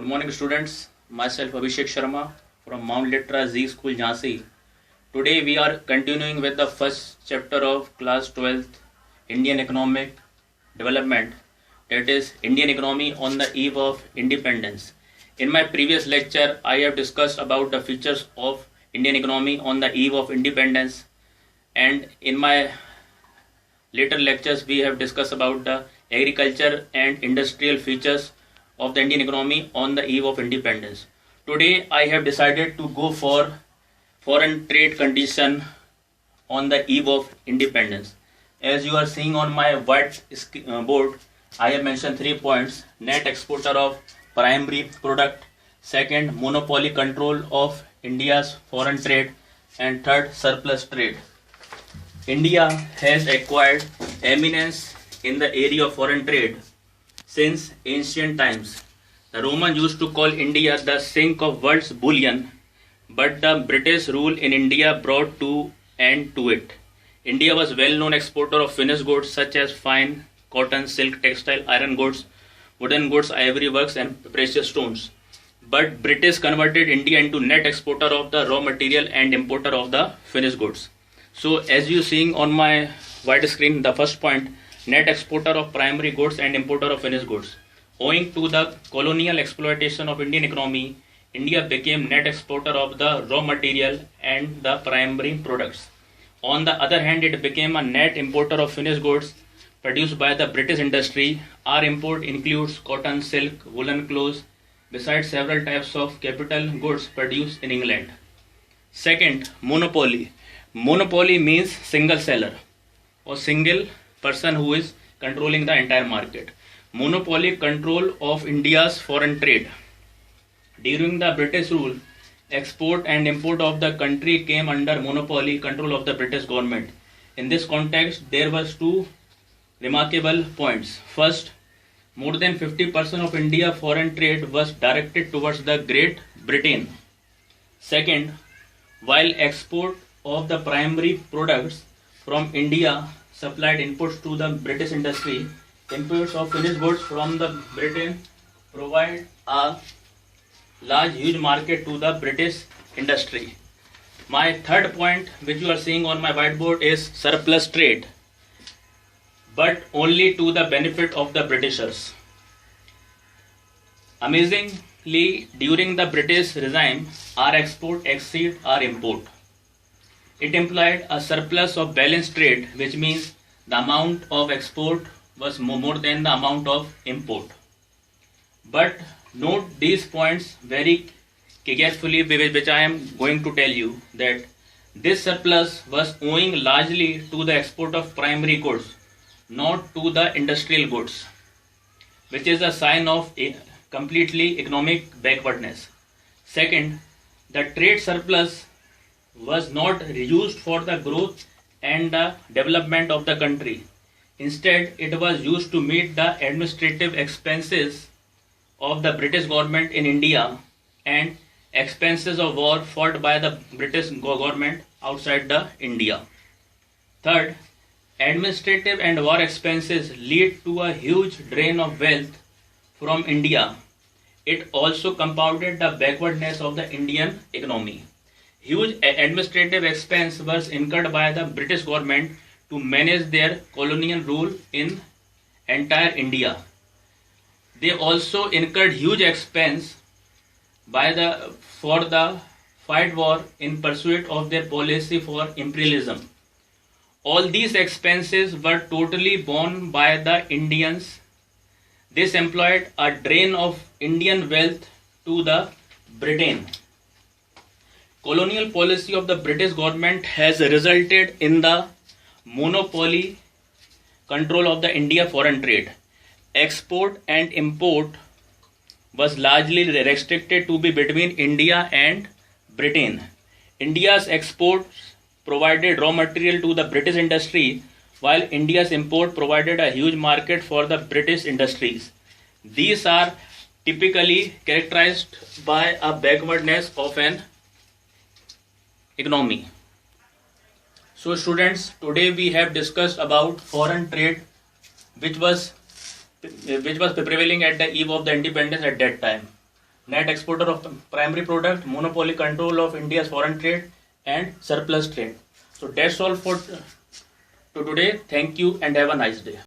Good morning, students. Myself Abhishek Sharma from Mount Litra Z School, Jhansi. Today we are continuing with the first chapter of class 12th Indian Economic Development, that is Indian economy on the eve of independence. In my previous lecture, I have discussed about the features of Indian economy on the eve of independence, and in my later lectures we have discussed about the agriculture and industrial features of the Indian economy on the eve of independence. Today I have decided to go for foreign trade condition on the eve of independence. As you are seeing on my white board, I have mentioned 3 points: net exporter of primary product, second, monopoly control of India's foreign trade, and third, surplus trade. India has acquired eminence in the area of foreign trade since ancient times. The Romans used to call India the sink of world's bullion, but the British rule in India brought to end to it. India was well-known exporter of finished goods such as fine cotton, silk, textile, iron goods, wooden goods, ivory works, and precious stones. But British converted India into net exporter of the raw material and importer of the finished goods. So as you seeing on my white screen, the first point, net exporter of primary goods and importer of finished goods. Owing to the colonial exploitation of Indian economy, India became net exporter of the raw material and the primary products. On the other hand, it became a net importer of finished goods produced by the British industry. Our import includes cotton, silk, woolen clothes, besides several types of capital goods produced in England. Second, monopoly. Monopoly means single seller or single person who is controlling the entire market. Monopoly control of India's foreign trade. During the British rule, export and import of the country came under monopoly control of the British government. In this context, there was 2 remarkable points. First, more than 50% of India's foreign trade was directed towards the Great Britain. Second, while export of the primary products from India supplied inputs to the British industry, imports of finished goods from the Britain provide a huge market to the British industry. My third point, which you are seeing on my whiteboard, is surplus trade, but only to the benefit of the Britishers. Amazingly, during the British regime, our export exceed our import. It implied a surplus of balanced trade, which means the amount of export was more than the amount of import. But note these points very carefully, which I am going to tell you, that this surplus was owing largely to the export of primary goods, not to the industrial goods, which is a sign of a completely economic backwardness. Second, the trade surplus was not used for the growth and the development of the country. Instead, it was used to meet the administrative expenses of the British government in India and expenses of war fought by the British government outside the India. Third, administrative and war expenses lead to a huge drain of wealth from India. It also compounded the backwardness of the Indian economy. Huge administrative expense was incurred by the British government to manage their colonial rule in entire India. They also incurred huge expense for the fight war in pursuit of their policy for imperialism. All these expenses were totally borne by the Indians. This employed a drain of Indian wealth to the Britain. Colonial policy of the British government has resulted in the monopoly control of the India foreign trade. Export and import was largely restricted to be between India and Britain. India's exports provided raw material to the British industry, while India's import provided a huge market for the British industries. These are typically characterized by a backwardness of an economy. So students, today we have discussed about foreign trade, which was prevailing at the eve of the independence at that time. net exporter of the primary product, monopoly control of India's foreign trade, and surplus trade. So that's all for today. Thank you and have a nice day.